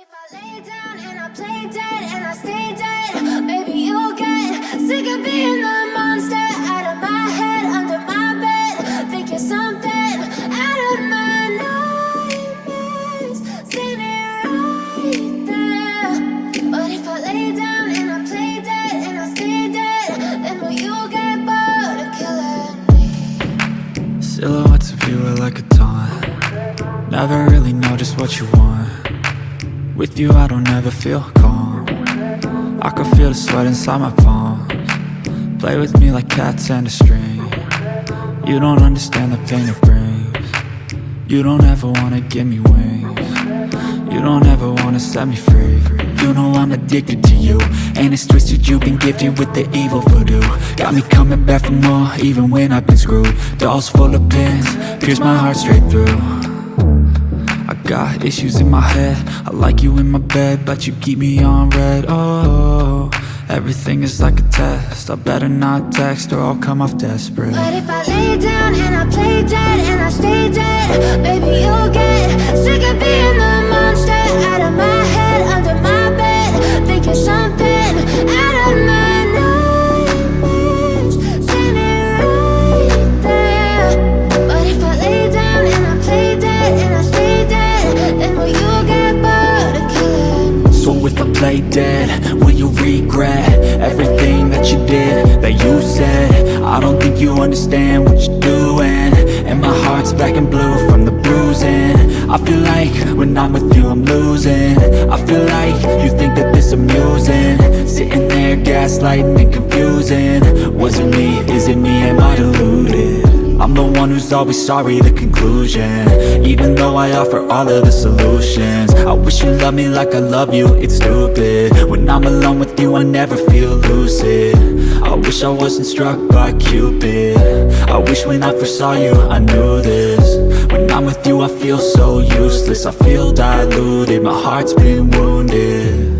if I lay down and I play dead and I stay dead, maybe you'll get sick of being the monster out of my head, under my bed, thinking something out of my nightmares, standing right there. But if I lay down and I play dead and I stay dead, then will you get bored of killing me? Silhouettes of you are like a taunt. Never really know just what you want. With you I don't ever feel calm. I can feel the sweat inside my palms. Play with me like cats and a string. You don't understand the pain it brings. You don't ever wanna give me wings. You don't ever wanna set me free. You know I'm addicted to you, and it's twisted, you've been gifted with the evil voodoo. Got me coming back for more, even when I've been screwed. Dolls full of pins, pierce my heart straight through. I got issues in my head, I like you in my bed, but you keep me on red. Oh, everything is like a test, I better not text or I'll come off desperate. But if I lay down and I play dead and I stay dead, baby you'll get sick of being the monster out of my head, under my bed, thinking something out of my nightmares, standing right there. But if I lay down and I play dead and I stay dead, then will you get bored of killing me? So if I play dead, will you regret everything that you did, that you said? I don't think you understand what you're doing, and my heart's black and blue from the bruising. I feel like when I'm with you I'm losing. I feel like you think that this amusing, sitting there gaslighting and confusing. Was it me? Is it me? Am I deluded? I'm the one who's always sorry, the conclusion, even though I offer all of the solutions. I wish you loved me like I love you, it's stupid. When I'm alone with you I never feel lucid. I wish I wasn't struck by Cupid. I wish when I first saw you I knew this. When I'm with you I feel so useless, I feel diluted, my heart's been wounded.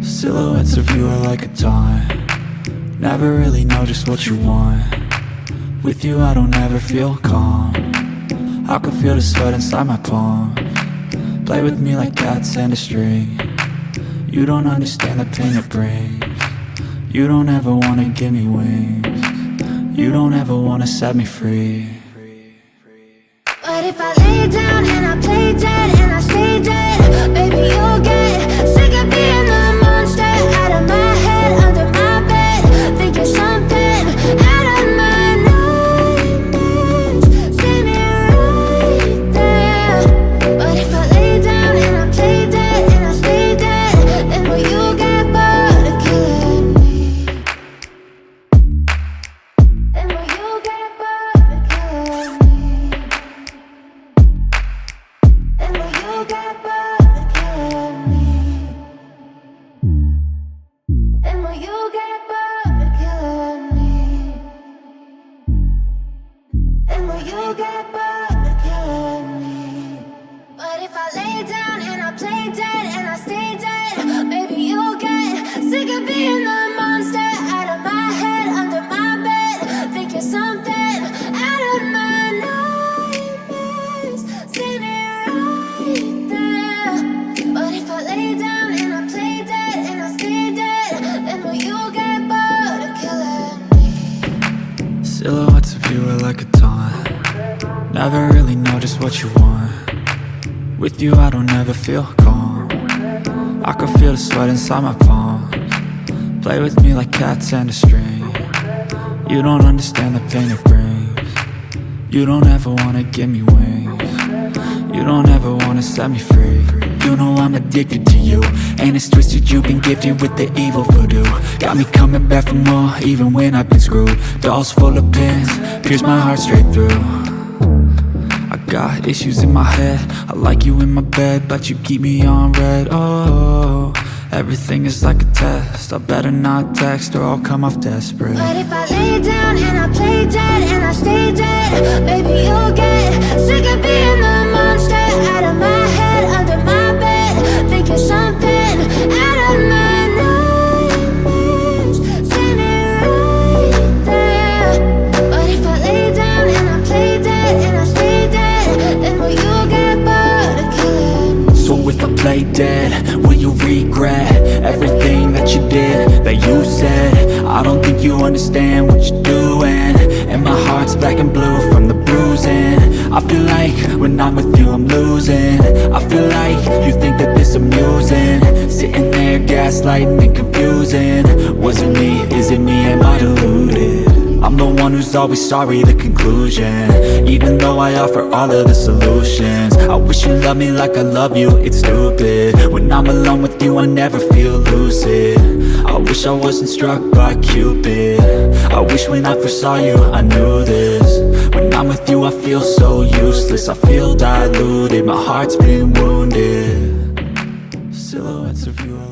Silhouettes of you are like a taunt. Never really know just what you want. With you I don't ever feel calm. I can feel the sweat inside my palms. Play with me like cats and a string. You don't understand the pain it brings. You don't ever wanna give me wings. You don't ever wanna set me free. But if I lay down and I play dead and I stay dead, baby you'll get sick of being the monster out of my head, under my bed, thinking something out of my nightmares, standing right there. But if I lay down and I play dead and I stay dead, then will you get bored of killing me? Then will you get bored of killing me? And will you get bored of killing me? And will you get bored of killing me? And will you get bored of killing me? But if I lay down and I play dead and I stay dead, maybe you'll get sick of being the monster out of my head, under my bed, thinking something out of my nightmares, standing right there. But if I lay down and I play dead and I stay dead, then will you get bored of killing me? Silhouettes of you are like a taunt. Never really know just what you want. With you I don't ever feel calm. I can feel the sweat inside my palms. Play with me like cats and a string. You don't understand the pain it brings. You don't ever wanna give me wings. You don't ever wanna set me free. You know I'm addicted to you, and it's twisted, you've been gifted with the evil voodoo. Got me coming back for more, even when I've been screwed. Dolls full of pins, pierce my heart straight through. I got issues in my head, I like you in my bed, but you keep me on red. Oh, everything is like a test, I better not text or I'll come off desperate. But if I lay down and I play dead and I stay dead, baby you'll get sick of being the monster out of my head, under my bed, thinking something out of my nightmares, standing right there. But if I lay down and I play dead and I stay dead, then will you get bored of killing me? So if I play dead? Will you regret everything that you did, that you said? I don't think you understand what you're doing, and my heart's black and blue from the bruising. I feel like when I'm with you I'm losing. I feel like you think that this amusing, sitting there gaslighting and confusing. Was it me? Is it me? Am I deluded? I'm the one who's always sorry, the conclusion, even though I offer all of the solutions. I wish you loved me like I love you, it's stupid. When I'm alone with you I never feel lucid. I wish I wasn't struck by Cupid. I wish when I first saw you I knew this. When I'm with you I feel so useless, I feel diluted, my heart's been wounded. Silhouettes of you